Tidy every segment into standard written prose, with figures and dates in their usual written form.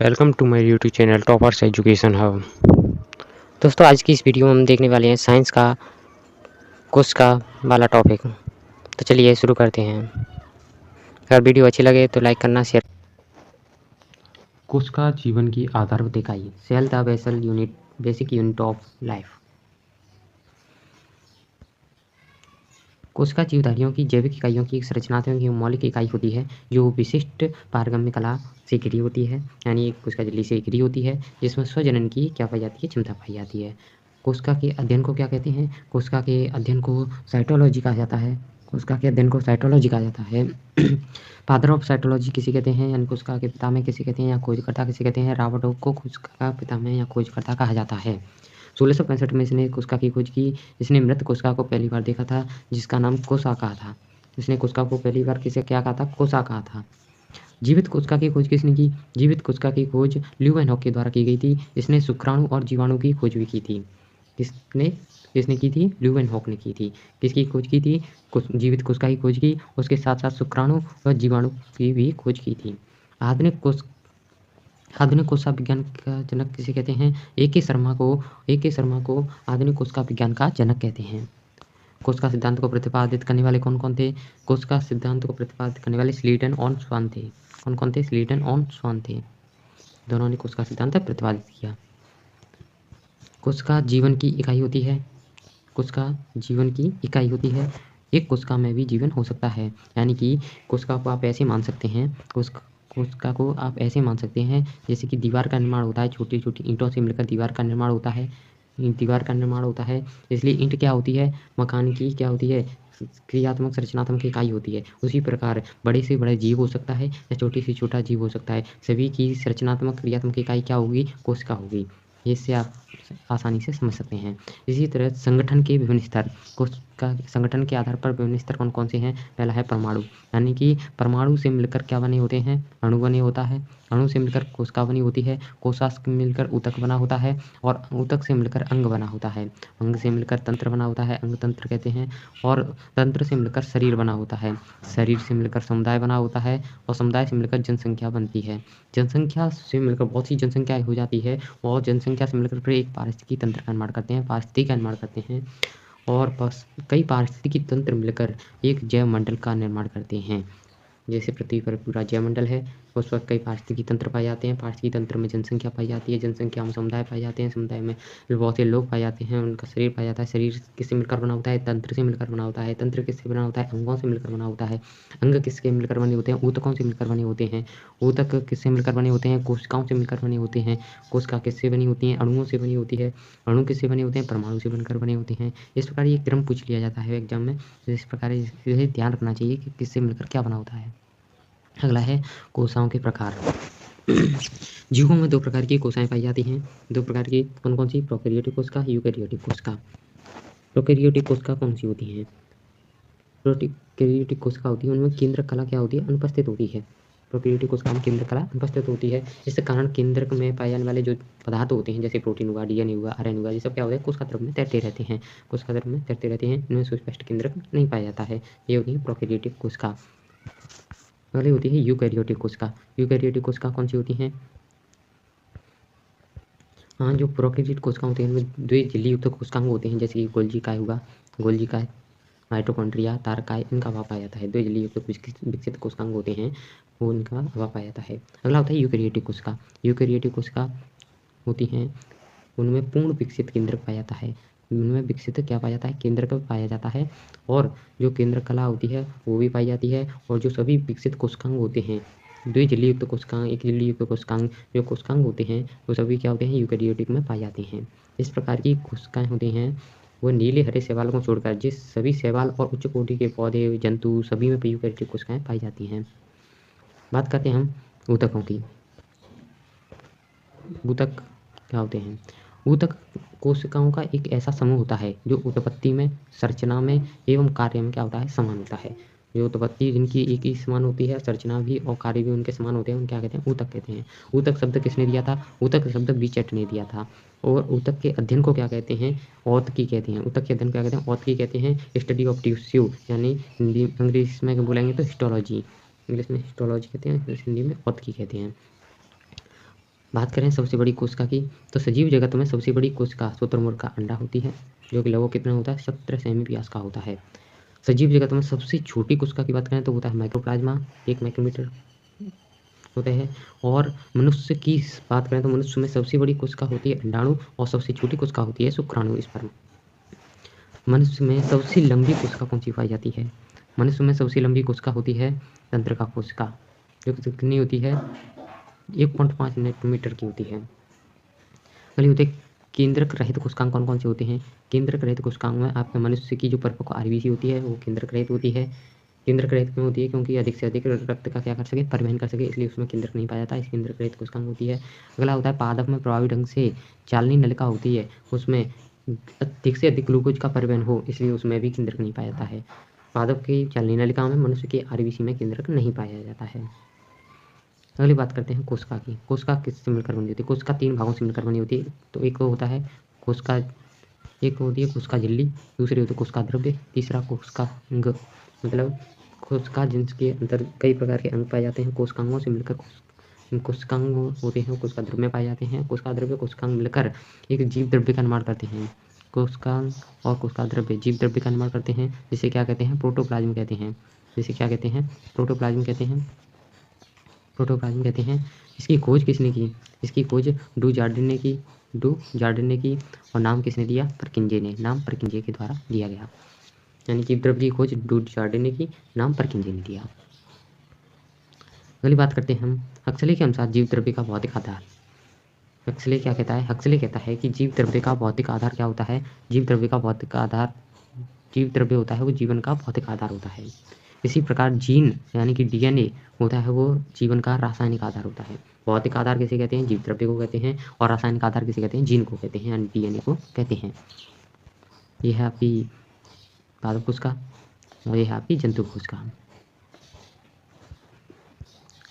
Welcome to my YouTube channel Toppers Education Hub. दोस्तों, आज की इस वीडियो में हम देखने वाले हैं साइंस का कोशिका वाला टॉपिक। तो चलिए शुरू करते हैं। अगर वीडियो अच्छी लगे तो लाइक करना, शेयर। कोशिका जीवन की आधारभूत इकाई, cell the basal unit, basic unit of life. कोशिका जीवधारियों की जैविक इकाइयों की एक संरचनात्मक एवं मौलिक इकाई होती है जो विशिष्ट पारगम्य कला से घिरी होती है, यानी कोशिका झिल्ली से घिरी होती है, जिसमें स्वजनन की क्या पाई जाती है, क्षमता पाई जाती है। कोशिका के अध्ययन को क्या कहते हैं? कोशिका के अध्ययन को साइटोलॉजी कहा जाता है। कोशिका के अध्ययन को साइटोलॉजी कहा जाता है। फादर ऑफ साइटोलॉजी किसे कहते हैं, यानी कोशिका के पितामह किसे कहते हैं या खोजकर्ता किसे कहते हैं? रॉबर्ट हुक को कोशिका का पितामह या खोजकर्ता कहा जाता है। 1665 में इसने कोशिका की खोज की। इसने मृत कोशिका को पहली बार देखा था, जिसका नाम कोसा कहा था। इसने कोशिका को पहली बार किसे क्या कहा था? कोसा कहा था। जीवित कोशिका की खोज किसने की? जीवित कोशिका की खोज ल्यूवेनहॉक के द्वारा की गई थी। इसने शुक्राणु और जीवाणु की खोज भी की थी। किसने किसने की थी? ल्यूवेनहॉक ने की थी। किसकी खोज की थी? जीवित कोशिका की खोज की, उसके साथ साथ शुक्राणु और जीवाणु की भी खोज की थी। आधुनिक कोशिका विज्ञान का जनक किसे कहते हैं? ए के शर्मा को आधुनिक कोशिका विज्ञान का जनक कहते हैं। कोशिका सिद्धांत को प्रतिपादित करने वाले कौन कौन थे? कोशिका सिद्धांत को प्रतिपादित करने वाले स्लीटन और स्वान थे। कौन कौन थे? स्लीटन और स्वान थे। दोनों ने कोशिका सिद्धांत प्रतिपादित किया। कोशिका जीवन की इकाई होती है। कोशिका जीवन की इकाई होती है। एक कोशिका में भी जीवन हो सकता है, यानी कि कोशिका को आप ऐसे मान सकते हैं, कोशिका को आप ऐसे मान सकते हैं जैसे कि दीवार का निर्माण होता है, छोटी छोटी ईंटों से मिलकर दीवार का निर्माण होता है। इसलिए ईंट क्या होती है? मकान की क्या होती है? क्रियात्मक संरचनात्मक इकाई होती है। उसी प्रकार बड़े से बड़ा जीव हो सकता है या छोटे से छोटा जीव हो सकता है। सभी की संरचनात्मक क्रियात्मक इकाई क्या होगी? कोशिका होगी। इससे आप आसानी से समझ सकते हैं। इसी तरह संगठन के विभिन्न स्तर, कोशिका संगठन के आधार पर विभिन्न स्तर कौन कौन से हैं? पहला है परमाणु, यानी कि परमाणु से मिलकर क्या बने होते हैं? अणु बने होता है। अणु से मिलकर कोशिका बनी होती है। कोशिका से मिलकर ऊतक बना होता है और ऊतक से मिलकर अंग बना होता है। अंग से मिलकर तंत्र बना होता है, अंग तंत्र कहते हैं। और तंत्र से मिलकर शरीर बना होता है। शरीर से मिलकर समुदाय बना होता है और समुदाय से मिलकर जनसंख्या बनती है। जनसंख्या से मिलकर बहुत सी जनसंख्या हो जाती है और जनसंख्या से मिलकर फिर एक पारिस्थितिकी तंत्र का निर्माण करते हैं, पारिस्थितिकी का निर्माण करते हैं और बस कई पारिस्थितिकी तंत्र मिलकर एक जैव मंडल का निर्माण करते हैं। जैसे पृथ्वी पर पूरा जैवमंडल है, उस पर कई पारिस्थितिकी तंत्र पाए जाते हैं। पारिस्थितिकी तंत्र में जनसंख्या पाई जाती है, जनसंख्या में समुदाय पाए जाते हैं, समुदाय में बहुत से लोग पाए जाते हैं, उनका शरीर पाया जाता है। शरीर किससे मिलकर बना होता है? तंत्र से मिलकर बना होता है। तंत्र किससे बना होता है? अंगों से मिलकर बना होता है। अंग किसके मिलकर बने होते हैं? ऊतकों से मिलकर बने होते हैं। ऊतक किससे मिलकर बने होते हैं? कोशिकाओं से मिलकर बने होते हैं। कोशिका किससे बनी होती हैं? अणुओं से बनी होती है। अणु किससे बने होते हैं? परमाणु से बनकर बने होते हैं। इस प्रकार ये क्रम पूछ लिया जाता है एग्जाम में, तो इस प्रकार इसे ध्यान रखना चाहिए कि किससे मिलकर क्या बना होता है। अगला है कोशिकाओं के प्रकार। जीवों में दो प्रकार की कोशिकाएं पाई जाती हैं। दो प्रकार की कौन कौन सी? प्रोकैरियोटिक कोशिका, यूकैरियोटिक कोशिका। प्रोकैरियोटिक कोशिका कौन सी होती हैं? प्रोकैरियोटिक कोशिका होती है, उनमें केंद्रक कला क्या होती है? अनुपस्थित होती है। प्रोकैरियोटिक कोशिका में केंद्रक कला अनुपस्थित होती है। इस कारण केंद्रक में पाए जाने वाले जो पदार्थ होते हैं, जैसे प्रोटीन हुआ, डीएनए हुआ, आरएनए हुआ, ये सब क्या होता है? कोशिका द्रव्य में तैरते रहते हैं। कोशिका द्रव्य में तैरते रहते हैं, इनमें सुस्पष्ट केंद्रक नहीं पाया जाता है। ये होती है प्रोकैरियोटिक कोशिका। अगली होती है यूकैरियोटिक कोशिका। यूकैरियोटिक कोशिका कौन सी होती हैं? हाँ, जो प्रोकैरियोटिक कोशिका होती हैं उनमें द्विझिल्ली युक्त कोशिकांग होते हैं, जैसे कि गोल्गी काय हुआ, गोल्गी काय, माइटोकॉन्ड्रिया, तारकाय, इनका अभाव पाया जाता है। द्विझिल्ली युक्त विकसित कोशिकांग होते हैं, वो इनका अभाव पाया जाता है। अगला होता है यूकैरियोटिक कोशिका। यूकैरियोटिक कोशिका होती हैं, उनमें पूर्ण विकसित केंद्रक पाया जाता है। उनमें विकसित क्या पाया जाता है? केंद्रक पाया जाता है और जो केंद्र कला होती है वो भी पाई जाती है। और जो सभी विकसित कोशिकांग होते हैं, द्विझिल्ली युक्त कोशिकांग, एक झिल्ली युक्त कोशिकांग, जो कोशिकांग होते हैं वो सभी क्या होते हैं? यूकैरियोटिक में पाए जाते हैं। इस प्रकार की कोशिकाएं होती हैं वो नीले हरे शैवाल को छोड़कर, जिस सभी शैवाल और उच्च कोटि के पौधे जंतु सभी में यूकैरियोटिक कोशिकाएं पाई जाती हैं। बात करते हैं हम ऊतकों की। ऊतक क्या होते हैं? ऊतक कोशिकाओं का एक ऐसा समूह होता है जो उत्पत्ति में, संरचना में एवं कार्य में क्या होता है? समान होता है। जो उत्पत्ति जिनकी एक ही समान होती है, संरचना भी और कार्य भी उनके समान होते हैं, उन क्या कहते हैं? ऊतक कहते हैं। ऊतक शब्द किसने दिया था? ऊतक शब्द बीचेट ने दिया था। और ऊतक के अध्ययन को क्या कहते हैं? औतकी कहते हैं। ऊतक के अध्ययन क्या कहते हैं? औतकी कहते हैं। स्टडी ऑफ टिश्यू, यानी हिंदी इंग्लिश में बोलेंगे तो हिस्टोलॉजी, इंग्लिश में हिस्टोलॉजी कहते हैं, हिंदी में औतकी कहते हैं। बात करें सबसे बड़ी कोशिका की, तो सजीव जगत में सबसे बड़ी कोशिका शुतुरमुर्ग का अंडा होती है, जो कि लगभग कितना होता है 17 सेमी व्यास का होता है। सजीव जगत में सबसे छोटी कोशिका की बात करें तो होता है माइक्रोप्लाज्मा, 1 माइक्रोमीटर होते हैं। और मनुष्य की बात करें तो मनुष्य में सबसे बड़ी कोशिका होती है अंडाणु और सबसे छोटी कोशिका होती है शुक्राणु, स्पर्म। मनुष्य में सबसे लंबी कोशिका कौन सी पाई जाती है? मनुष्य में सबसे लंबी कोशिका होती है तंत्रिका कोशिका, जो कि कितनी होती है 1.5 मीटर की होती है। अगली होती है केंद्रक रहित कोशिकांग। कौन कौन से होते हैं? केंद्रक रहित कोशिकांग में आपके मनुष्य की जो परिपक्व आरबीसी होती है वो केंद्रक रहित होती है। केंद्रक रहित क्यों होती है? क्योंकि अधिक से अधिक रक्त का क्या कर सके, परिवहन कर सके, इसलिए उसमें केंद्रक नहीं पाया जाता, इस केंद्रक रहित कोशिकांग होती है। अगला होता है पादप में प्रभावी ढंग से चालनी नलिका होती है, उसमें अधिक से अधिक ग्लूकोज का परिवहन हो, इसलिए उसमें भी केंद्रक नहीं पाया जाता है। पादप की चालनी नलिका में मनुष्य के आरबीसी में केंद्रक नहीं पाया जाता है। अगली बात करते हैं कोशिका की। कोशिका किससे मिलकर बनी होती है? कोशिका 3 भागों से मिलकर बनी होती है। तो एक होता है कोशिका, एक होती है कोशिका झिल्ली, दूसरी होती है कोशिका द्रव्य, तीसरा कोशिका अंग। मतलब कोशिका जिनके अंदर कई प्रकार के अंग पाए जाते हैं, कोशिकांगों से मिलकर कोशिकांग होते हैं, कोशिका द्रव्य पाए जाते हैं। कोशिका द्रव्य कोशिकांग मिलकर एक जीव द्रव्य का निर्माण करते हैं। कोशिकांग और कोशिका द्रव्य जीव द्रव्य का निर्माण करते हैं, जिसे क्या कहते हैं? प्रोटोप्लाज्म कहते हैं। जिसे क्या कहते हैं? प्रोटोप्लाज्म कहते हैं। प्रोटोप्लाज्म कहते हैं। इसकी खोज किसने की? इसकी खोज डू जार्डिन ने की और नाम किसने दिया? परकिंजे ने। नाम परकिंजे के द्वारा दिया गया, यानी जीव द्रव्य की खोज डू जार्डिन ने की, नाम परकिंजे ने दिया। अगली बात करते हैं हम हक्सले के अनुसार जीव द्रव्य का भौतिक आधार। हक्सले क्या कहता है? हक्सले कहता है कि जीव द्रव्य का भौतिक आधार क्या होता है? जीव द्रव्य का भौतिक आधार, जीव द्रव्य होता है वो जीवन का भौतिक आधार होता है। इसी प्रकार जीन यानी कि डीएनए होता है वो जीवन का रासायनिक आधार होता है। भौतिक आधार किसे कहते हैं? जीव द्रव्य को कहते हैं। और रासायनिक आधार किसे कहते हैं? जीन को कहते हैं, यानी डीएनए को कहते हैं। यह है आपकी पादप कोशिका और यह है आपकी जंतु कोशिका।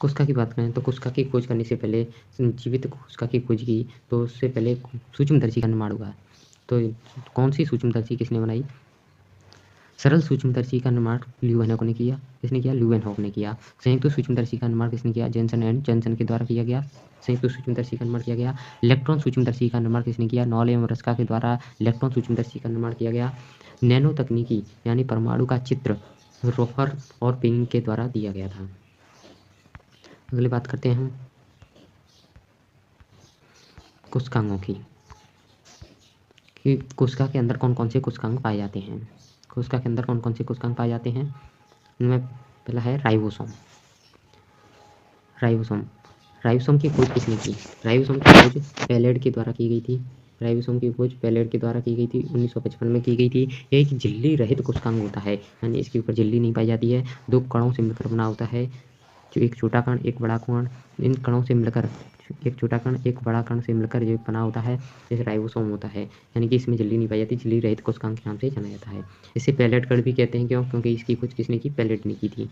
कोशिका की बात करें तो कोशिका की खोज करने से पहले, जीवित कोशिका की खोज की तो उससे पहले सूक्ष्मदर्शी का निर्माण हुआ। तो कौन सी सूक्ष्मदर्शी किसने बनाई? सरल सूक्ष्मदर्शी का निर्माण ल्यूवेनहॉक ने किया। किसने किया? ल्यूवेनहॉक ने किया। संयुक्त सूक्ष्मदर्शी का निर्माण किसने किया? जेन्सन एंड जॉनसन के द्वारा किया गया। संयुक्त सूक्ष्मदर्शी का निर्माण किया गया। इलेक्ट्रॉन सूक्ष्मदर्शी का निर्माण किसने किया? नॉल एवं रस्का के द्वारा इलेक्ट्रॉन सूक्ष्मदर्शी का निर्माण किया गया। नैनो तकनीकी यानी परमाणु का चित्र रोफर और पिंग के द्वारा दिया गया था। अगली बात करते हैं हम कोशिकांगों की, कि कोशिका के अंदर कौन कौन से कोशिकांग पाए जाते हैं। कोशिका के अंदर कौन कौन से कोशिकांग पाए जाते हैं? इनमें पहला है राइबोसोम। राइबोसोम राइबोसोम की खोज किसने की? राइबोसोम की खोज पैलेड के द्वारा की गई थी। राइबोसोम की खोज पैलेड के द्वारा की गई थी, 1955 में की गई थी। यह एक झिल्ली रहित कोशिकांग होता है, यानी इसके ऊपर झिल्ली नहीं पाई जाती है। 2 कणों से मिलकर बना होता है, जो एक छोटा कण एक बड़ा कण। इन कणों से मिलकर एक छोटा कण एक बड़ा कण से मिलकर जो बना होता है, जैसे राइबोसोम होता है, यानी कि इसमें झिल्ली नहीं पाई जाती, झिल्ली रहित कोशिकांग के नाम से जाना जाता है। इसे पैलेट कण भी कहते हैं। क्यों? क्योंकि इसकी खोज किसने की? पैलेट ने की थी।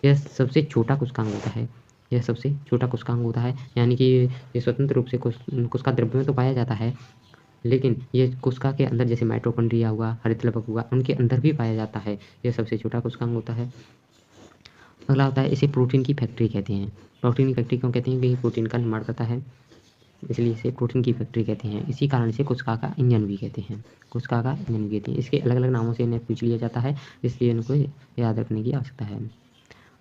यह सबसे छोटा कोशिकांग होता है। यह सबसे छोटा कोशिकांग होता है, यानी कि ये स्वतंत्र रूप से कोशिका द्रव्य में तो पाया जाता है, लेकिन ये कोशिका के अंदर जैसे माइटोकॉन्ड्रिया हुआ, हरितलवक हुआ, उनके अंदर भी पाया जाता है। यह सबसे छोटा कोशिकांग होता है। अगला होता है इसे प्रोटीन की फैक्ट्री कहते हैं। प्रोटीन की फैक्ट्री क्यों कहते हैं? क्योंकि प्रोटीन का निर्माण करता है, इसलिए इसे प्रोटीन की फैक्ट्री कहते हैं। इसी कारण इसे कोशिका का इंजन भी कहते हैं। कोशिका का इंजन भी कहते हैं। इसके अलग अलग नामों से इन्हें पूछ लिया जाता है, इसलिए इनको याद रखने की आवश्यकता है।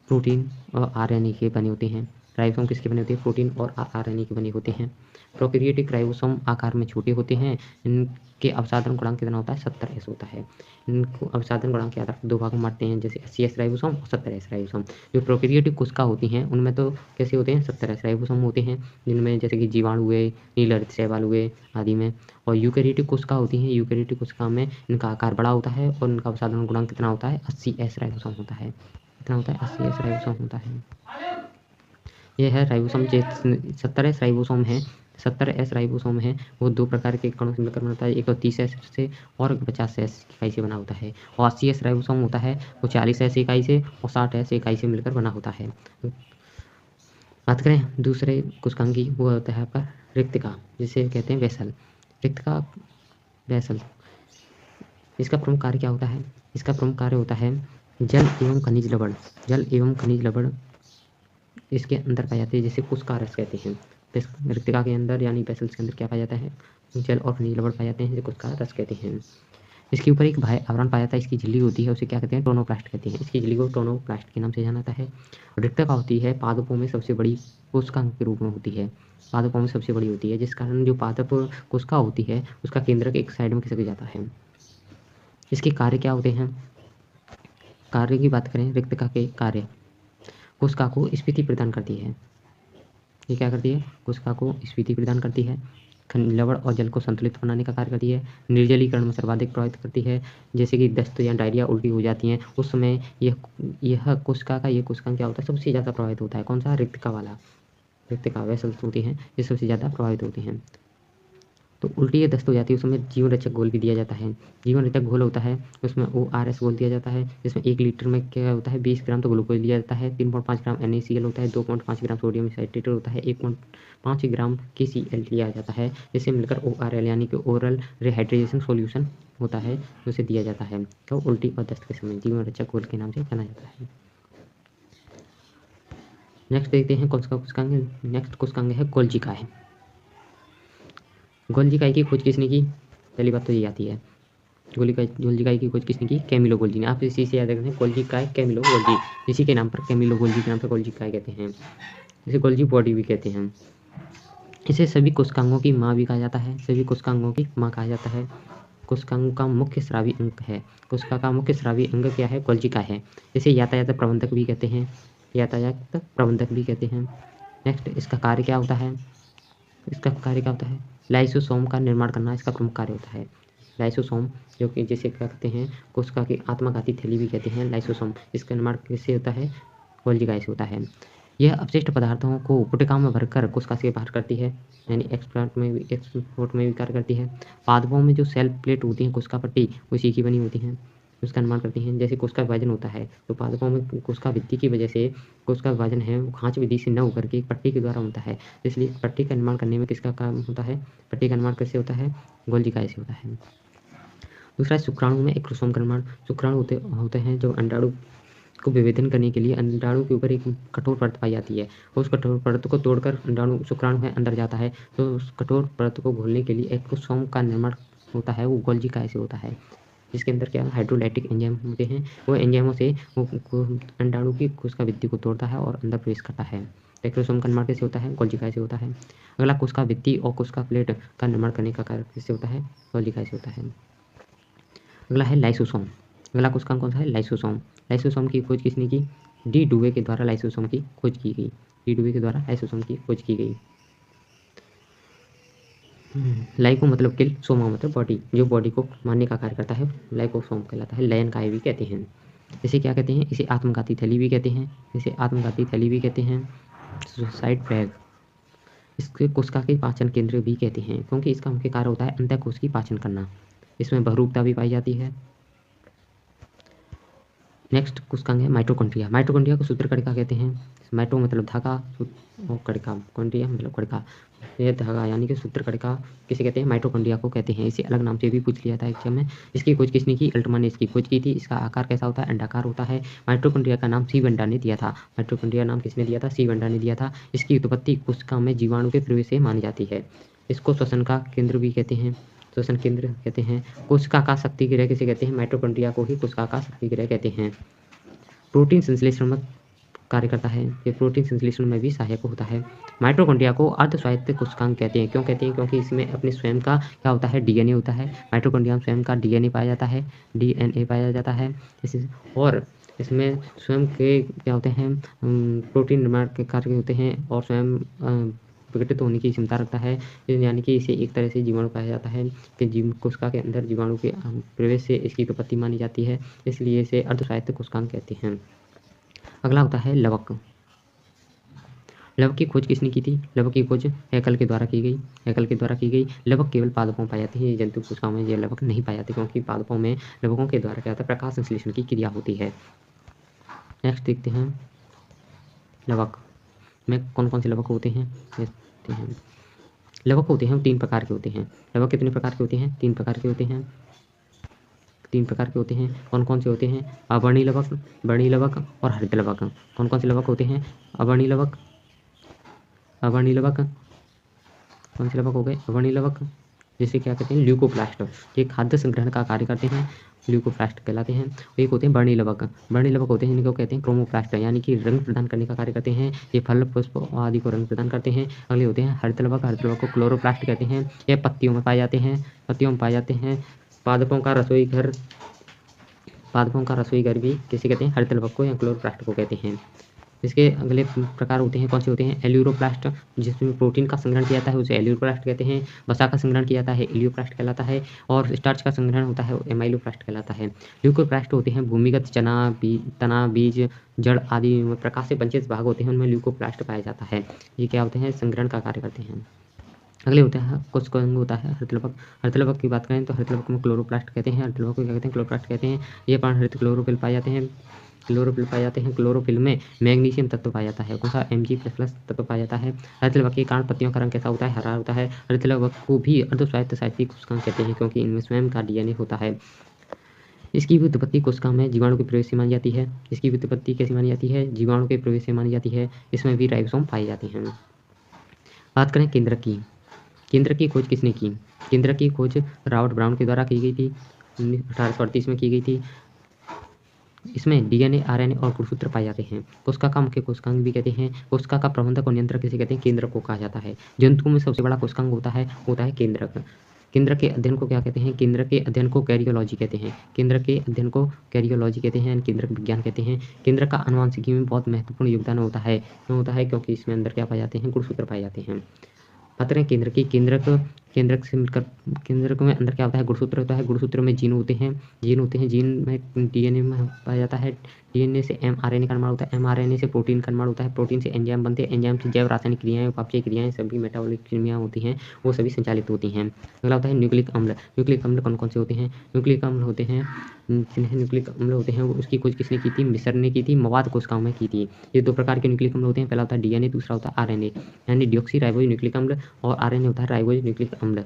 प्रोटीन और आरएनए के बने होते हैं। राइबोसोम किसके बने होते हैं? प्रोटीन और आरएनए के बने होते हैं। प्रोकैरियोटिक राइबोसोम आकार में छोटे होते हैं। इनके अवसादन गुणांक कितना होता है? 70S होता है। इनको अवसादन गुणांक के आधार पर 2 भागों में बांटते हैं, जैसे 80S राइबोसोम और 70S राइबोसोम। जो प्रोकैरियोटिक कोशिका होती हैं उनमें तो कैसे होते हैं? 70S राइबोसोम होते हैं, जिनमें जैसे कि जीवाणु हुए, नील हरित शैवाल हुए आदि में। और यूकैरियोटिक कोशिका होती हैं, यूकैरियोटिक कोशिका में इनका आकार बड़ा होता है और इनका अवसादन गुणांक कितना होता है? 80S राइबोसोम होता है। कितना होता है? 80S राइबोसोम होता है। यह है राइबोसोम। जो 70S राइबोसोम है, 70S राइबोसोम है वो 2 प्रकार के कणों से मिलकर बनता है। एक तो 30S से और 50S इकाई से बना होता है। और 80S राइबोसोम होता है वो 40S इकाई से और 60S इकाई से मिलकर बना होता है। बात करें दूसरे कोशिकांग की, वो होता है आपका रिक्तिका, जिसे कहते हैं वेसल। रिक्तिका वेसल, इसका प्रमुख कार्य क्या होता है? इसका प्रमुख कार्य होता है जल एवं खनिज लवण। जल एवं खनिज लवण इसके अंदर पाए जाते हैं, जिसे कोशिका रस कहते हैं। रिक्तिका के अंदर यानी वेसल्स के अंदर क्या पाया जाता है, जल और खनिज लवण पाए जाते हैं, जिसे कोशिका रस कहते हैं। इसके ऊपर एक बाह्य आवरण पाया जाता है, इसकी झिल्ली होती है, उसे क्या कहते हैं, टोनोप्लास्ट कहते हैं। इसकी झिल्ली को टोनोप्लास्ट के नाम से जाना जाता है। रिक्तिका होती है पादपों में सबसे बड़ी कोशिका के रूप में होती है, पादपों में सबसे बड़ी होती है, जिस कारण जो पादप कोशिका होती है उसका केंद्रक एक साइड में खिसक जाता है। इसके कार्य क्या होते हैं, कार्य की बात करें, रिक्तिका के कार्य, कोशिका को स्फीति प्रदान करती है। ये क्या करती है, कोशिका को स्फीति प्रदान करती है, लवण और जल को संतुलित बनाने का कार्य करती है, निर्जलीकरण में सर्वाधिक प्रभावित करती है। जैसे कि दस्त या डायरिया उल्टी हो जाती हैं, उस समय यह कोशिका क्या होता है, सबसे ज़्यादा प्रभावित होता है। कौन सा, रिक्तिका वाला, रिक्तिका वेसल्स होती हैं, ये सबसे ज़्यादा प्रभावित होती हैं। तो उल्टी या दस्त हो जाती है, उस समय जीवन रक्षक घोल भी दिया जाता है। जीवन रक्षक घोल होता है, उसमें ORS घोल दिया जाता है, जिसमें 1 लीटर में क्या होता है, 20 ग्राम तो ग्लूकोज लिया जाता है, 3.5 ग्राम NaCl होता है, 2.5 ग्राम सोडियम साइट्रेट होता है, 1.5 ग्राम KCl लिया जाता है, जिससे मिलकर ORL यानी कि ओरल रिहाइड्रेशन सोल्यूशन होता है, उसे दिया जाता है। तो उल्टी और दस्त के समय जीवन रक्षक घोल के नाम से जाना जाता है। नेक्स्ट देखते हैं कौन सा कोशिकांग है। नेक्स्ट कोशिकांग है गोल्जी काय। गोल्जी काय की खोज किसने की, पहली बात तो ये आती है, गोल्जी काय की खोज किसने की, कैमिलो गोल्जी ने। आप इसी से याद रखना, गोल्जी काय, कैमिलो गोल्जी, इसी के नाम पर, कैमिलो गोल्जी के नाम पर गोल्जी काय कहते हैं। इसे गोल्जी बॉडी भी कहते हैं। इसे सभी कोशिकांगों की माँ भी कहा जाता है, सभी कोशिकांगों की माँ कहा जाता है। कोशिकांग का मुख्य स्रावी अंग है, कोशिका का मुख्य स्रावी अंग क्या है, गोल्जी काय है। इसे यातायात प्रबंधक भी कहते हैं, यातायात प्रबंधक भी कहते हैं। नेक्स्ट, इसका कार्य क्या होता है, इसका कार्य क्या होता है, लाइसोसोम का निर्माण करना इसका प्रमुख कार्य होता है। लाइसोसोम, जो कि जिसे क्या कहते हैं, कोशिका की आत्मघाती थैली भी कहते हैं, लाइसोसोम, इसका निर्माण किससे होता है, गोल्जी काय से होता है। यह अपशिष्ट पदार्थों को पुटिका में भरकर कोशिका से बाहर करती है, यानी एक्सपोर्ट में भी कार्य करती है। पादपों में जो सेल प्लेट होती हैं, कोशिका पट्टी, उसी की बनी होती हैं, उसका निर्माण करती हैं। जैसे कोशिका विभाजन होता है, तो पादपों में कोशिका भित्ति की वजह से कोशिका विभाजन है वो खांच विधि से न होकर के एक पट्टी के द्वारा होता है, इसलिए पट्टी का निर्माण करने में किसका काम होता है, पट्टी का निर्माण कैसे होता है, गोल्जी काय से होता है। दूसरा, शुक्राणु में एक क्रोमोसोम का निर्माण। शुक्राणु होते हैं जो अंडाणु को विभेदन करने के लिए अंडाणु के ऊपर एक कठोर परत पाई जाती है, उस कठोर परत को तोड़कर अंडाणु, शुक्राणु है, अंदर जाता है, तो उस कठोर परत को घोलने के लिए एक क्रोमोसोम का निर्माण होता है, वो गोल्जी काय से होता है। जिसके अंदर क्या हाइड्रोलाइटिक एंजाइम होते हैं, वो एंजाइमों से वो अंडाणु की कोशिका भित्ति को तोड़ता है और अंदर प्रवेश करता है। क्रोमोसोम का निर्माण कैसे होता है, गोल्जी काय से होता है। अगला, कोशिका भित्ति और कोशिका प्लेट का निर्माण करने का कार्य किससे होता है, गोल्जी काय से होता है। अगला है लाइसोसोम। अगला कोशिकांग कौन सा है, लाइसोसोम। लाइसोसोम की खोज किसने की, डी डुवे के द्वारा लाइसोसोम की खोज की गई, डी डुवे के द्वारा लाइसोसोम की खोज की गई। लाइको मतलब किल, सोमा मतलब बॉडी, जो बॉडी को मारने का कार्य करता है लाइकोसोम कहलाता है, लयन काय भी कहते हैं। इसे क्या कहते हैं, इसे आत्मघाती थैली भी कहते हैं, इसे आत्मघाती थैली भी कहते हैं, सुसाइड बैग। इसके कोशिका के पाचन केंद्र भी कहते हैं, क्योंकि इसका मुख्य कार्य होता है अंतःकोश की पाचन करना, इसमें बहुरूपता भी पाई जाती है। नेक्स्ट कोशिकांग है माइटोकॉन्ड्रिया। माइटोकॉन्ड्रिया को सूत्र कणिका कहते हैं। माइटो मतलब धागा और कणिका, कॉन्ड्रिया मतलब कणिका, यह धागा यानी कि सूत्र कणिका किसे कहते हैं, माइटोकॉन्ड्रिया को कहते हैं। इसे अलग नाम से भी पूछ लिया था एग्जाम में। इसकी खोज किसने की, अल्टमैन ने इसकी खोज की थी। इसका आकार कैसा होता है, अंडाकार होता है। माइटोकॉन्ड्रिया का नाम सी वंडा ने दिया था, माइटोकॉन्ड्रिया नाम किसने दिया था, सी वंडा ने दिया था। इसकी उत्पत्ति कोशिका में जीवाणु के प्रवेश से मानी जाती है। इसको श्वसन का केंद्र भी कहते हैं, श्वसन केंद्र कहते हैं। कोशिका का शक्ति गृह किसे कहते हैं, माइटोकॉन्ड्रिया को ही कोशिका का शक्ति गृह कहते हैं। प्रोटीन संश्लेषण में कार्य करता है, ये प्रोटीन संश्लेषण में भी सहायक होता है। माइटोकॉन्ड्रिया को अर्धस्वायत्त कोशिकांग कहते हैं। क्यों कहते हैं, क्योंकि इसमें अपने स्वयं का क्या होता है, डीएनए होता है। माइटोकॉन्ड्रिया में स्वयं का डीएनए पाया जाता है, डीएनए पाया जाता है। और इसमें स्वयं के क्या होते हैं, प्रोटीन निर्माण के कार्य होते हैं और स्वयं विघटित होने की क्षमता रखता है, यानी कि इसे एक तरह से जीवाणु कहा जाता है कि कोशिका के अंदर जीवाणु के प्रवेश से इसकी उत्पत्ति मानी जाती है, इसलिए इसे अर्धस्वायत्त कोशिकांग कहते हैं। अगला होता है लवक। लवक की खोज किसने की थी, लवक की खोज हैकल के द्वारा की गई, हैकल के द्वारा की गई। लवक केवल पादपों में पाए जाते हैं, जंतु कोशिकाओं में ये लवक नहीं पाए जाते, क्योंकि पादपों में लवकों के द्वारा क्या होता है, प्रकाश संश्लेषण की क्रिया होती है। नेक्स्ट देखते हैं लवक में कौन कौन से लवक होते हैं, देखते हैं। लवक होते हैं 3 प्रकार के होते हैं। लवक कितने प्रकार के होते हैं, 3 प्रकार के होते हैं, 3 प्रकार के होते हैं। कौन कौन से होते हैं, अवर्णी लवक, वर्णी लवक और हरित लवक। कौन कौन से लवक होते हैं, अवर्णी लवक, अवर्णी लवक, कौन से लवक हो गए? अवर्णीय लवक, जिसे क्या कहते हैं? ल्यूकोप्लास्ट। ये खाद्य संग्रहण का कार्य करते हैं, ल्यूकोप्लास्ट कहलाते हैं। एक होते हैं वर्णीय लवक। वर्णीय लवक होते हैं जिनको कहते हैं क्रोमोप्लास्ट, यानी कि रंग प्रदान करने का कार्य करते हैं। ये फल, पुष्प आदि को रंग प्रदान करते हैं। अगले होते हैं हरित लवक। हरित लवक को क्लोरोप्लास्ट कहते हैं। ये पत्तियों में पाए जाते हैं, पत्तियों में पाए जाते हैं। पादपों का रसोई घर, पादपों का रसोई घर भी किसे कहते हैं? हरित लवक को या क्लोरोप्लास्ट को कहते हैं। इसके अगले प्रकार होते हैं, कौन से होते हैं? एल्यूरोप्लास्ट, जिसमें प्रोटीन का संग्रहण किया जाता है उसे एल्यूरोप्लास्ट कहते हैं। वसा का संग्रहण किया जाता है, इलियोप्लास्ट कहलाता है। और स्टार्च का संग्रहण होता है, एमाइलोप्लास्ट कहलाता है। ल्यूकोप्लास्ट होते हैं भूमिगत तना, बीज, जड़ आदि में प्रकाश से वंचित भाग होते हैं, उनमें ल्यूकोप्लास्ट पाया जाता है। ये क्या होते हैं? संग्रहण का कार्य करते हैं। अगले होता है कोशिकांग होता है हरित लवक। हरित लवक की बात करें तो हरित लवक में क्लोरोप्लास्ट कहते हैं। हरित लवक को क्या कहते हैं? क्लोरोप्लास्ट कहते हैं। ये हरित क्लोरोफिल पाए जाते हैं। क्लोरोफिल पाए जाते हैं। क्लोरोफिल में मैग्नीशियम तत्व पाया जाता है। कौन सा? Mg++ तत्व पाया जाता है। हरित लवक के कारण पत्तियों का रंग कैसा होता है? हरा होता है। हरित लवक को भी अर्धस्वायत्तशासी कोशिकांग कहते हैं, क्योंकि इनमें स्वयं का डीएनए होता है। इसकी भी उत्पत्ति कोशिका में जीवाणु के प्रवेश से मानी जाती है। इसकी भी उत्पत्ति कैसे मानी जाती है? जीवाणु के प्रवेश से मानी जाती है। इसमें भी राइबोसोम पाए जाते हैं। बात करें केंद्रक की। केंद्रक की खोज किसने की? केंद्रक की खोज रॉबर्ट ब्राउन के द्वारा की गई थी, 1838 में की गई थी। इसमें डीएनए, आरएनए और गुणसूत्र पाए जाते हैं। कोशिका का मुख्य कोशिकांग भी कहते हैं। कोशिका का प्रबंधक और नियंत्रक किसे कहते हैं? केंद्रक को कहा जाता है। जंतु में सबसे बड़ा कोशिकांग होता है केंद्रक। केंद्रक के अध्ययन को क्या कहते हैं? केंद्रक के अध्ययन को कैरियोलॉजी कहते हैं। केंद्रक के अध्ययन को कैरियोलॉजी कहते हैं, केंद्रक विज्ञान कहते हैं। केंद्रक का आनुवंशिकी में बहुत महत्वपूर्ण योगदान होता है। क्यों होता है? क्योंकि इसमें अंदर क्या पाए जाते हैं? गुणसूत्र पाए जाते हैं। बात करें केंद्रक की। केंद्रक से मिलकर केंद्रक में अंदर क्या होता है? गुणसूत्र होता है। गुणसूत्र में जीन होते हैं। जीन में डीएनए में पाया जाता है। डीएनए से एमआरएनए का निर्माण होता है। एमआरएनए से प्रोटीन का निर्माण होता है। प्रोटीन से एंजाइम बनते हैं। एंजाइम से जैव रासायनिक क्रियाएं, उपापचय क्रियाएं, सभी मेटाबॉलिक क्रियाएं होती हैं, वो सभी संचालित होती हैं। अगला होता है न्यूक्लिक अम्ल। न्यूक्लिक अम्ल कौन कौन से होते हैं? न्यूक्लिक अम्ल होते हैं जिन्हें न्यूक्लिक अम्ल होते हैं उसकी खोज किसने की थी? मिसर ने की थी, मवाद कोशिकाओं में की थी। ये दो प्रकार के न्यूक्लिक अम्ल होते हैं। पहला होता है डीएनए, दूसरा होता है आरएनए, यानी डिऑक्सी राइबोज न्यूक्लिक अम्ल, और आरएनए होता है राइबोज न्यूक्लिक अम्ल।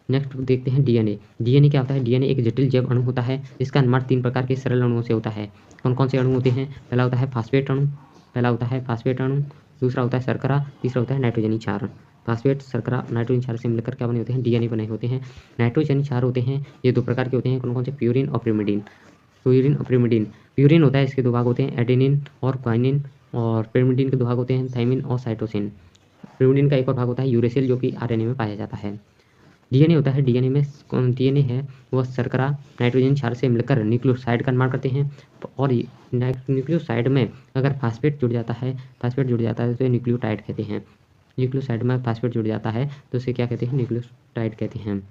नेक्स्ट देखते हैं डीएनए। डीएनए क्या होता है? डीएनए एक जटिल जैव अणु होता है। इसका निर्माण 3 प्रकार के सरल अणुओं से होता है। कौन कौन से अणु होते हैं? पहला होता है फास्फेट अणु, दूसरा होता है शर्करा, तीसरा होता है नाइट्रोजनी क्षार। फास्फेट, शर्करा, नाइट्रोजन क्षार से मिलकर क्या बने होते हैं? डीएनए बने होते हैं। नाइट्रोजनी क्षार होते हैं, ये 2 प्रकार के होते हैं। कौन कौन से? प्यूरिन और पिरिमिडिन। प्यूरिन होता है, इसके 2 भाग होते हैं, एडेनिन और ग्वानिन। और पिरिमिडिन के 2 भाग होते हैं, थाइमिन और साइटोसिन। पिरिमिडिन का एक और भाग होता है यूरेसिल, जो कि आरएनए में पाया जाता है। डीएनए होता है, डीएनए में डीएनए है वह शर्करा, नाइट्रोजन क्षार से मिलकर न्यूक्लियोसाइड का निर्माण करते हैं। और न्यूक्लियोसाइड में अगर फास्फेट जुड़ जाता है तो न्यूक्लियोटाइड कहते हैं। न्यूक्लियोसाइड में फास्फेट जुड़ जाता है तो उसे क्या कहते हैं? न्यूक्लियोटाइड कहते हैं।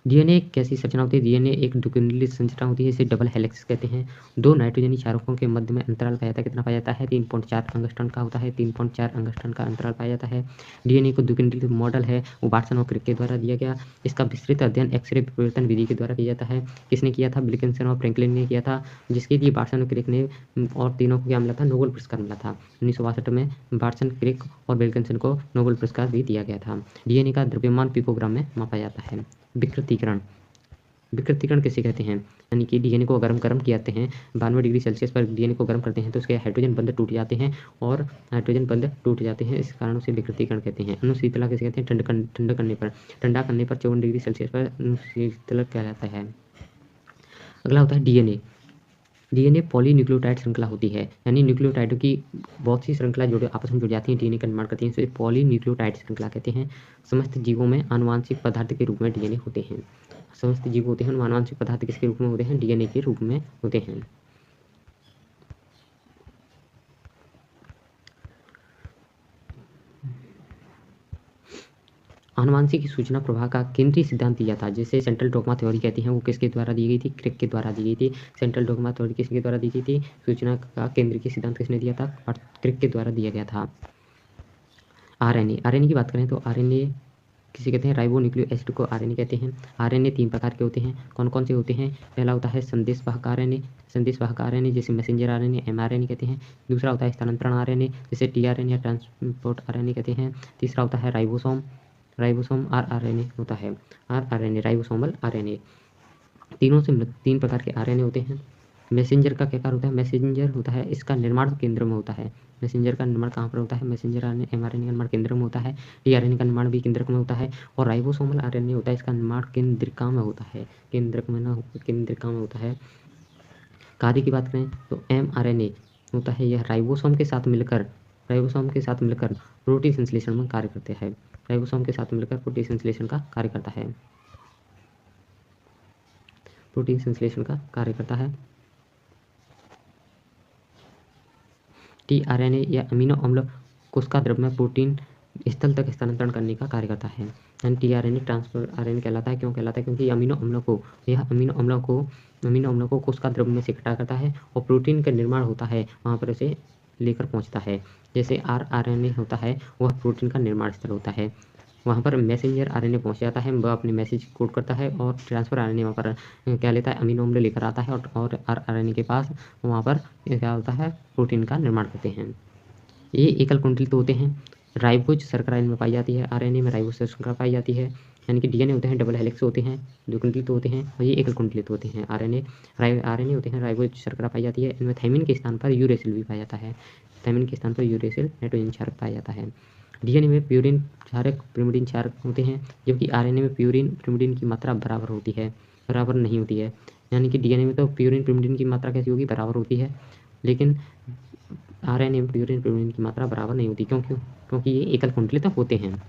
डीएनए कैसी संरचना होती है? डीएनए एक द्विकेंद्रित संरचना होती है, इसे डबल हेलिक्स कहते हैं। 2 नाइट्रोजनी क्षारकों के मध्य में अंतराल पाया जाता है। कितना पाया जाता है? 3.4 अंगस्ट्रॉन का होता है। 3.4 अंगस्ट्रॉन का अंतराल पाया जाता है। डीएनए को द्विकेंद्रित मॉडल है वो वाटसन और क्रिक के द्वारा दिया गया। इसका विस्तृत अध्ययन एक्सरे विवर्तन विधि के द्वारा किया जाता है। किसने किया था? विल्किंसन और फ्रैंकलिन ने किया था, जिसके लिए वाटसन और क्रिक ने और तीनों को क्या मिला था? नोबेल पुरस्कार मिला था। 1962 में वाटसन, क्रिक और विल्किंसन को नोबेल पुरस्कार भी दिया गया था। डीएनए का द्रव्यमान पिकोग्राम में मापा जाता है। विकृतीकरण किसे कहते हैं? यानी कि डीएनए को गर्म कियाते हैं 92 डिग्री सेल्सियस पर डीएनए को गर्म करते हैं तो उसके हाइड्रोजन बंध टूट जाते हैं इस कारण उसे विकृतीकरण कहते हैं। अनुशीतला किसे कहते हैं? ठंडा करने पर 54 डिग्री सेल्सियस पर अनुशीतलक कहलाता है। अगला होता है डीएनए पॉलीन्यूक्लियोटाइड श्रृंखला होती है, यानी न्यूक्लियोटाइडों की बहुत सी श्रृंखला आपस में जुड़ जाती हैं, डीएनए का निर्माण करती हैं, इसे पॉलीन्यूक्लियोटाइड श्रृंखला कहते हैं। समस्त जीवों में आनुवांशिक पदार्थ के रूप में डीएनए होते हैं। समस्त जीव होते हैं आनुवांशिक पदार्थ किसके रूप में होते हैं? डीएनए के रूप में होते हैं। आनुवांशिक सूचना प्रवाह का केंद्रीय सिद्धांत दिया था, जिसे सेंट्रल डोग्मा थ्योरी कहते हैं, वो किसके द्वारा दी गई थी? क्रिक के द्वारा दी गई थी। सेंट्रल डोग्मा थ्योरी किसके द्वारा दी गई थी? सूचना का केंद्रीय सिद्धांत किसने दिया था? और क्रिक के द्वारा दिया गया था। आरएनए की बात करें तो आरएनए किसे कहते हैं? राइबो न्यूक्लियो एसिड को आरएनए कहते हैं। आरएनए 3 प्रकार के होते हैं। कौन कौन से होते हैं? पहला होता है संदेशवाहक आरएनए जिसे मैसेंजर आरएनए एमआरएनए कहते हैं। दूसरा होता है स्थानांतरण आरएनए जिसे टीआरएनए या ट्रांसपोर्ट आरएनए कहते हैं। तीसरा होता है राइबोसोम आरआरएनए होता है। Ribosomal RNA. 3 प्रकार के आरएनए होते हैं। मैसेंजर का क्या कार्य होता है? मैसेंजर होता है इसका निर्माण केंद्र में होता है। मैसेंजर का निर्माण कहाँ पर होता है? मैसेंजर mRNA का निर्माण केंद्र में होता है। tRNA का निर्माण भी केंद्रक में होता है। और राइबोसोमल RNA होता है इसका निर्माण केंद्रिका में होता है। केंद्रक में ना, केंद्रिका में होता है। कार्य की बात करें तो mRNA होता है यह राइबोसोम के साथ मिलकर प्रोटीन संश्लेषण में कार्य करते हैं। राइबोसोम के साथ मिलकर प्रोटीन संश्लेषण का कार्य करता है। प्रोटीन संश्लेषण का कार्य करता है। tRNA या अमीनो अम्ल कोशिका द्रव्य में प्रोटीन स्थल तक स्थानांतरण करने का कार्य करता है। यानी tRNA ट्रांसफर RNA कहलाता है। क्यों कहलाता है? क्योंकि अमीनो अम्लों को कोशिका द्रव्य में से इकट्ठा करता है और प्रोटीन का निर्माण होता है वहाँ पर उसे लेकर पहुँचता है। जैसे rRNA होता है वह प्रोटीन का निर्माण स्थल होता है। वहाँ पर मैसेंजर RNA पहुँच जाता है, वह अपने मैसेज कोड करता है और ट्रांसफर RNA वहाँ पर क्या लेता है? अमीनो अम्ल लेकर आता है और rRNA के पास वहाँ पर क्या होता है? प्रोटीन का निर्माण करते हैं। ये एकल कुंडलित होते हैं। राइबोज शर्करा इनमें पाई जाती है। RNA में राइबोज शर्करा पाई जाती है। यानी कि DNA होते हैं डबल हेलिक्स होते हैं, जो कुंडलित होते हैं, और ये एकल कुंडलित होते हैं। RNA होते हैं, राइबोज शर्करा पाई जाती है। इनमें थाइमिन के स्थान पर यूरेसिल भी पाया जाता है। थाइमिन के स्थान पर यूरेसिल नाइट्रोजन क्षारक पाया जाता है। DNA में प्यूरिन क्षारक पिरिमिडीन क्षारक होते हैं, जबकि RNA में प्यूरिन पिरिमिडीन की मात्रा बराबर नहीं होती है। यानी कि DNA में तो प्यूरिन पिरिमिडीन की मात्रा कैसी होगी? बराबर होती है, लेकिन RNA में प्यूरिन पिरिमिडीन की मात्रा बराबर नहीं होती। क्योंकि ये एकल कुंडलित होते हैं।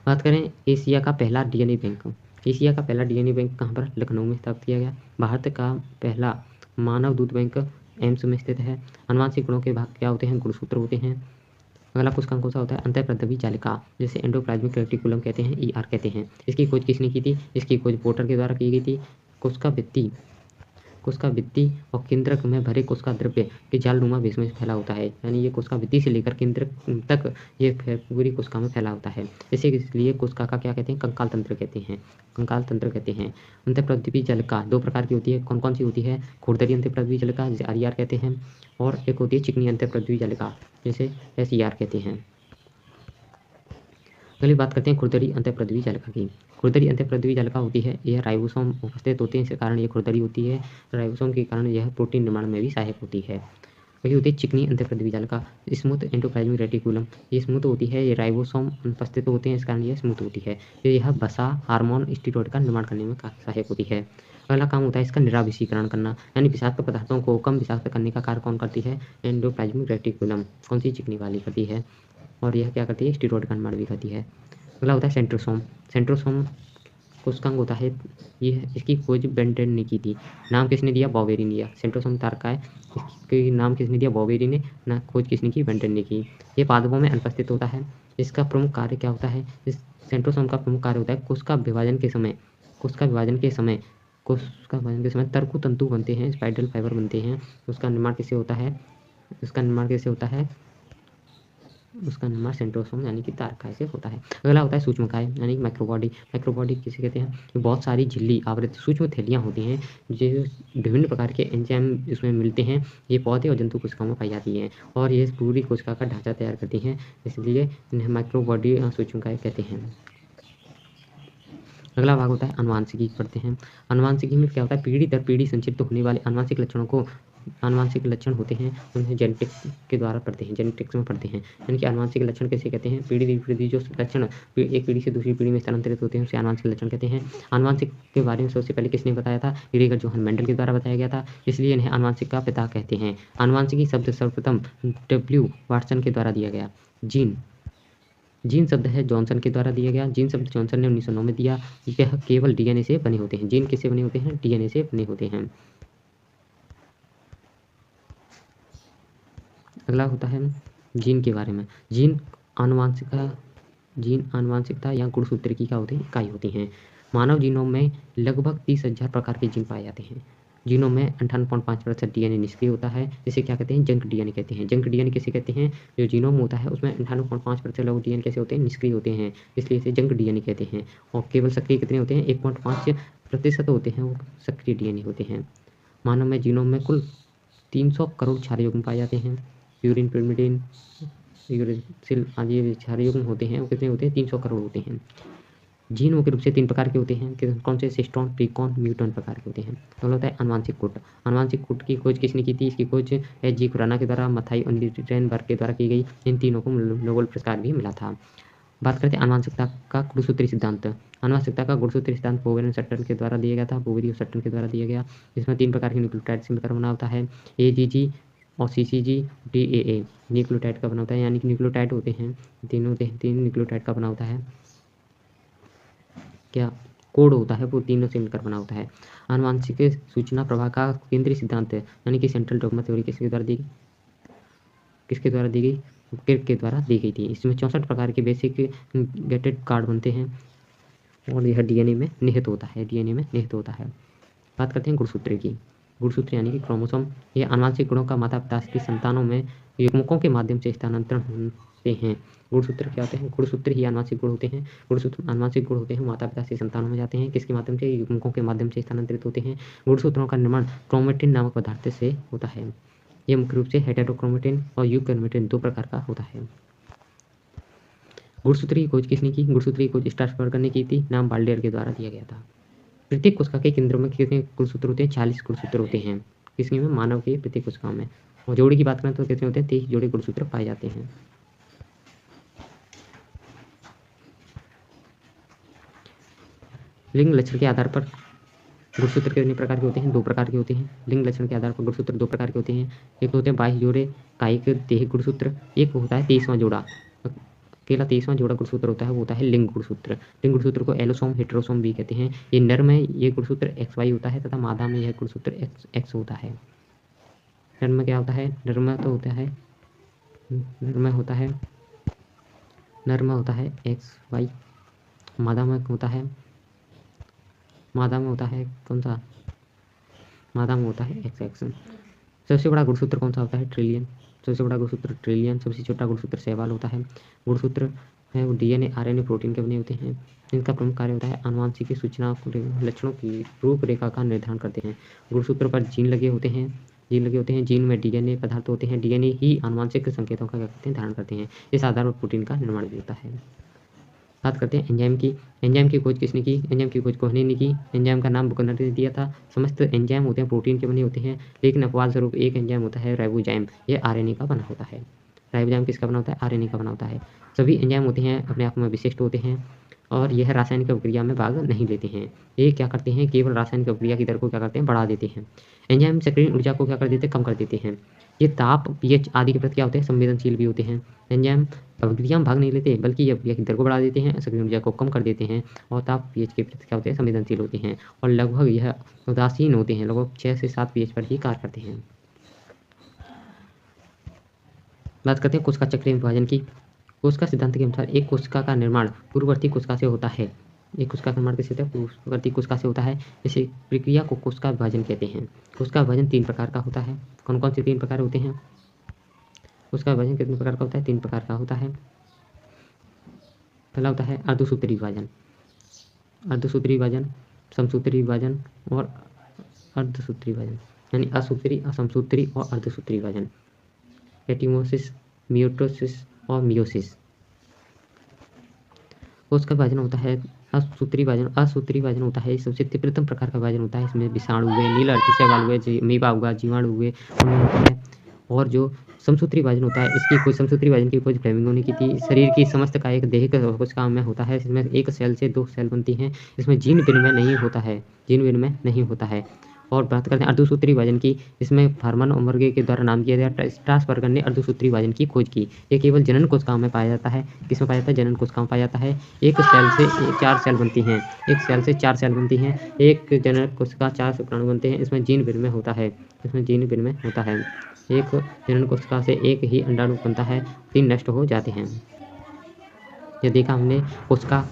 बात करें एशिया का पहला DNA बैंक। एशिया का पहला DNA बैंक कहाँ पर? लखनऊ में स्थापित किया गया। भारत का पहला मानव दूध बैंक एम्स में स्थित है। अनुवांशिक गुणों के भाग क्या होते हैं? गुणसूत्र होते हैं। अगला कोशिकांग कौन सा होता है? अंतःप्रद्रवी जालिका, जिसे एंडोप्लाज्मिक रेटिकुलम कहते हैं, ER कहते हैं। इसकी खोज किसने की थी? इसकी खोज पोर्टर के द्वारा की गई थी। कोशिका भित्ति और केंद्रक में भरे कोशिका द्रव्य के जालनुमा बेस में फैला होता है। यानी ये कोशिका भित्ति से लेकर केंद्रक तक ये पूरी कोशिका में फैला होता है। इसलिए कोशिका का क्या कहते हैं? कंकाल तंत्र कहते हैं। अंतःप्रद्रवी जालिका दो प्रकार की होती है। कौन कौन सी होती है? खुरदरी अंतःप्रद्रवी जालिका, जिसे RER कहते हैं, और एक होती है चिकनी अंतःप्रद्रवी जालिका, जिसे SER कहते हैं। अगली बात करते हैं खुरदरी अंतःप्रद्रवी जालिका की। खुरदरी अंतःप्रद्रवी जालिका होती है, यह राइबोसोम उपस्थित होते हैं, इस कारण ये खुरदरी होती है। राइबोसोम के कारण यह प्रोटीन निर्माण में भी सहायक होती है। अगली होती है चिकनी अंतःप्रद्रवी जालिका, स्मूथ एंडोप्लाज्मिक रेटिकुलम। ये स्मूथ होती है, ये राइबोसोम उपस्थित होते हैं, इस कारण यह स्मूथ होती है। यह वसा, हार्मोन, स्टीरॉयड का निर्माण करने में सहायक होती है। अगला काम होता है इसका निराविषीकरण करना, यानी विषाक्त पदार्थों को कम विषाक्त करने का कार्य कौन करती है? Endoplasmic reticulum. कौन सी? चिकनी वाली करती है। और यह क्या करती है? स्टीरॉयड का निर्माण भी करती है। अगला होता है सेंट्रोसोम कोशिकांग होता है। इसकी खोज बेंटेन ने की थी। नाम किसने दिया? बॉवेरी ने दिया। सेंट्रोसोम तारका है, इसके नाम किसने दिया? बॉवेरी ने। ना खोज किसने की? बेंटेन ने की। ये पादपों में अनुपस्थित होता है। इसका प्रमुख कार्य क्या होता है? इस सेंट्रोसोम का प्रमुख कार्य होता है कोशिका विभाजन के समय तर्कु तंतु बनते हैं, स्पाइडल फाइबर बनते हैं। उसका निर्माण किससे होता है? उसका निर्माण सेंट्रोसोम यानी कि तारकाय से होता है। अगला होता है सूक्ष्मकाय यानी माइक्रोबॉडी किसे कहते हैं? बहुत सारी झिल्ली आवृत सूक्ष्म थैलियाँ होती हैं, जो विभिन्न प्रकार के एंजाइम इसमें मिलते हैं। ये पौधे और जंतु कोशिकाओं में पाई जाती हैं और ये पूरी कोशिका का ढांचा तैयार करती हैं, इसलिए इन्हें माइक्रोबॉडी सूक्ष्मकाय कहते हैं। अगला भाग होता है अनुवांशिकी पढ़ते हैं। अनुवांशिकी में क्या होता है? पीढ़ी दर पीढ़ी संचित होने वाले आनुवांशिक लक्षण होते हैं, उन्हें जेनेटिक्स के द्वारा पढ़ते हैं, जेनेटिक्स में पढ़ते हैं। यानी कि आनुवांशिक लक्षण कैसे कहते हैं? पीढ़ी दर पीढ़ी जो लक्षण एक पीढ़ी से दूसरी पीढ़ी में स्थानांतरित होते हैं, उसे आनुवांशिक लक्षण कहते हैं। आनुवांशिक के बारे में सबसे पहले किसने बताया था? ग्रेगर जोहान मेंडल के द्वारा बताया गया था, इसलिए इन्हें आनुवांशिक का पिता कहते हैं। आनुवांशिकी शब्द सर्वप्रथम W वाटसन के द्वारा दिया गया। जीन शब्द है जॉनसन के द्वारा दिया गया। जीन शब्द जॉनसन ने 1909 में दिया। यह केवल DNA से बने होते हैं। जीन किससे बने होते हैं? DNA से बने होते हैं। अगला होता है जीन के बारे में। जीन आनुवांशिकता या गुणसूत्र की क्या होती है? इकाई होती हैं। मानव जीनोम में लगभग 30,000 प्रकार के जीन पाए जाते हैं। जीनोम में 58.5% DNA निष्क्रिय होता है, जिसे क्या कहते हैं? जंक DNA कहते हैं। जंक DNA किसे कहते हैं? जो जीनोम होता है उसमें 58.5% लोग DNA कैसे होते हैं? निष्क्रिय होते हैं, इसलिए इसे जंक DNA कहते हैं। और केवल सक्रिय कितने होते हैं? 1.5% होते हैं वो सक्रिय DNA होते हैं। मानव में जीनोम में कुल 300 करोड़ क्षार युग्म पाए जाते हैं। यूरिन पिरिमिडीन यूरेसिल आदि क्षार युग्म होते हैं, वो कितने होते हैं? 300 करोड़ होते हैं। जीन मुख्य रूप से 3 प्रकार के होते हैं। कौन से? सिस्टोन, प्रीकॉन, म्यूटेंट प्रकार के होते हैं। अगला होता है आनुवांशिक गुट। आनुवांशिक गुट की खोज किसने की थी? इसकी खोज एच.जी. खुराना के द्वारा, मथाई और नीरेनबर्ग के द्वारा की गई। इन तीनों को नोबेल पुरस्कार भी मिला था। बात करते हैं आनुवंशिकता का गुणसूत्री सिद्धांत। आनुवंशिकता का गुणसूत्री सिद्धांत बोवेन और सटन के द्वारा दिया गया था। बोवेरी और सटन के द्वारा दिया गया। इसमें 3 प्रकार के न्यूक्लियोटाइड से मिलकर बना होता है, एजीजी और सीसीजी, डीएए। न्यूक्लियोटाइड का बना होता है, यानी कि न्यूक्लियोटाइड होते हैं तीन न्यूक्लियोटाइड का बना होता है। क्या कोड होता है वो तीनों से मिलकर बना होता है। आनुवंशिक सूचना प्रवाह का केंद्रीय सिद्धांत है, यानी कि सेंट्रल डॉगमा थ्योरी किसके द्वारा दी गई? किर्क के द्वारा दी गई थी। इसमें 64 प्रकार के बेसिक गेटेड कार्ड बनते हैं और यह डीएनए में निहित होता है। बात करते हैं गुणसूत्र की। गुणसूत्र यानी कि क्रोमोसोम, ये आनुवंशिक गुणों का माता पिता की संतानों में युग्मकों के माध्यम से स्थानांतरण होते हैं। गुणसूत्र क्या होते हैं? गुणसूत्र ही आनुवंशिक गुण होते हैं। गुणसूत्र आनुवंशिक गुण होते हैं, माता पिता से संतानों में जाते हैं। किसके माध्यम से? युग्मकों के माध्यम से स्थानांतरित होते हैं। गुणसूत्रों का निर्माण क्रोमेटिन नामक पदार्थ से होता है। ये मुख्य रूप से हेटेरोक्रोमेटिन और यूक्रोमेटिन 2 प्रकार का होता है। गुणसूत्र की खोज किसने की? गुणसूत्र की खोज स्ट्रासबर्ग ने की थी। नाम बाल्डेयर के द्वारा दिया गया था। प्रत्येक कोशिका के केंद्र में कितने गुणसूत्र होते हैं? 40 गुणसूत्र होते हैं। किसके में? मानव के प्रत्येक कोशिका में। और जोड़ी की बात करें तो कितने होते हैं? 23 जोड़े गुणसूत्र पाए जाते हैं। लिंग लक्षण के आधार पर गुणसूत्र कितने प्रकार के होते हैं? 2 प्रकार के होते हैं। लिंग लक्षण के आधार पर गुणसूत्र 2 प्रकार के होते हैं। एक होते हैं 22 जोड़े कायिक देह गुणसूत्र, एक होता है 23वां जोड़ा। अकेला 23वां जोड़ा गुणसूत्र होता है, वो होता है लिंग गुणसूत्र। लिंग गुणसूत्र को एलोसोम, हेटेरोसोम भी कहते हैं। ये नर में ये गुणसूत्र XY होता है तथा मादा में यह गुणसूत्र XX होता है। नर में क्या होता है? नर में XY, मादा में होता है कौन सा? मादा में होता है XX। सबसे बड़ा गुणसूत्र कौन सा होता है? ट्रिलियन। सबसे बड़ा गुणसूत्र ट्रिलियन। सबसे छोटा गुणसूत्र शैवाल होता है। गुणसूत्र है वो डीएनए, आरएनए, प्रोटीन के बने होते हैं। इनका प्रमुख कार्य होता है आनुवंशिक सूचना लक्षणों की रूपरेखा का निर्धारण करते हैं। गुणसूत्र पर जीन लगे होते हैं। जीन में डीएनए पदार्थ होते हैं। डीएनए ही आनुवंशिक संकेतों का धारण करते हैं। इस आधार पर प्रोटीन का निर्माण भी होता है। बात करते हैं एंजाइम की। एंजाइम की खोज किसने की? एंजाइम की खोज कोहने ने की। एंजाइम का नाम बुकनर ने दिया था। समस्त एंजाइम होते हैं प्रोटीन के बने होते हैं, लेकिन अपवाद स्वरूप एक एंजाइम होता है राइबोजाइम, यह आरएनए का बना होता है। राइबोजाइम किसका बना होता है? आरएनए का बना होता है। सभी एंजाइम होते हैं अपने आप में विशिष्ट होते हैं और यह रासायनिक अभिक्रिया में भाग नहीं लेते हैं। ये क्या करते हैं? केवल रासायनिक अभिक्रिया की दर को क्या करते हैं? बढ़ा देते हैं। एंजाइम सक्रिय ऊर्जा को क्या कर देते हैं? कम कर देते हैं। ये ताप, पीएच आदि के प्रति क्या होते हैं? संवेदनशील भी होते हैं। एंजाइम अभिक्रिया में भाग नहीं लेते, बल्कि ये अभिक्रिया की दर को बढ़ा देते हैं, सक्रिय ऊर्जा को कम कर देते हैं और ताप, पीएच के प्रति क्या होते हैं? संवेदनशील होते हैं और लगभग यह उदासीन होते हैं। लगभग 6 से 7 pH पर ही कार्य करते हैं। बात करते हैं कोशिका चक्रीय विभाजन की। कोशिका सिद्धांत के अनुसार एक कोशिका का निर्माण पूर्ववर्ती कोशिका से होता है। एक कोशिका का निर्माण किससे होता है? पूर्ववर्ती कोशिका से होता है। इस प्रक्रिया को कोशिका विभाजन कहते हैं। कोशिका विभाजन 3 प्रकार का होता है। कौन कौन से 3 प्रकार होते हैं? कोशिका विभाजन कितने प्रकार का होता है? 3 प्रकार का होता है। पहला होता है अर्धसूत्री विभाजन, समसूत्री विभाजन और अर्धसूत्री विभाजन, यानी असूत्री, असमसूत्री और अर्धसूत्री विभाजन। एटिमोसिस, मियोटोसिस और मियोसिस। कोशिका विभाजन होता है असूत्री विभाजन होता है सबसे तीव्रतम प्रकार का विभाजन होता है। इसमें विषाणु हुए, नील अर्ध शैवाल हुए, अमीबा हुआ, जीवाणु हुए, उनमें होता है। और जो समसूत्री विभाजन होता है, इसकी खोज समसूत्री विभाजन की खोज फ्लेमिंगो ने की थी। शरीर की समस्त का एक देह कोशिका में होता है। इसमें एक सेल से 2 सेल बनती हैं। इसमें जीन विनिमय नहीं होता है। और बात करते हैं अर्धसूत्री विभाजन की। इसमें फार्मन और मर्गे के द्वारा नाम किया गया। स्ट्रासबर्ग ने अर्धसूत्री विभाजन की खोज की। ये केवल जनन कोशिकाओं में पाया जाता है। किसमें पाया जाता है? जनन कोशिकाओं में पाया जाता है। एक सेल से 4 सेल बनती हैं। एक जनन कोशिका 4 शुक्राणु बनते हैं। इसमें जीन विनिमय होता है। एक जनन कोशिका से एक ही अंडाणु बनता है, 3 नष्ट हो जाते हैं। ये देखा हमने कोशिका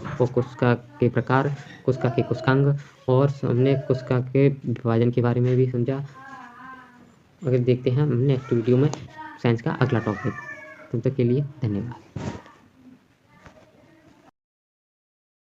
के प्रकार, कोशिका के कोशिकांग और हमने कोशिका के विभाजन के बारे में भी समझा। अगर देखते हैं हम नेक्स्ट वीडियो में साइंस का अगला टॉपिक। तब तक के लिए धन्यवाद।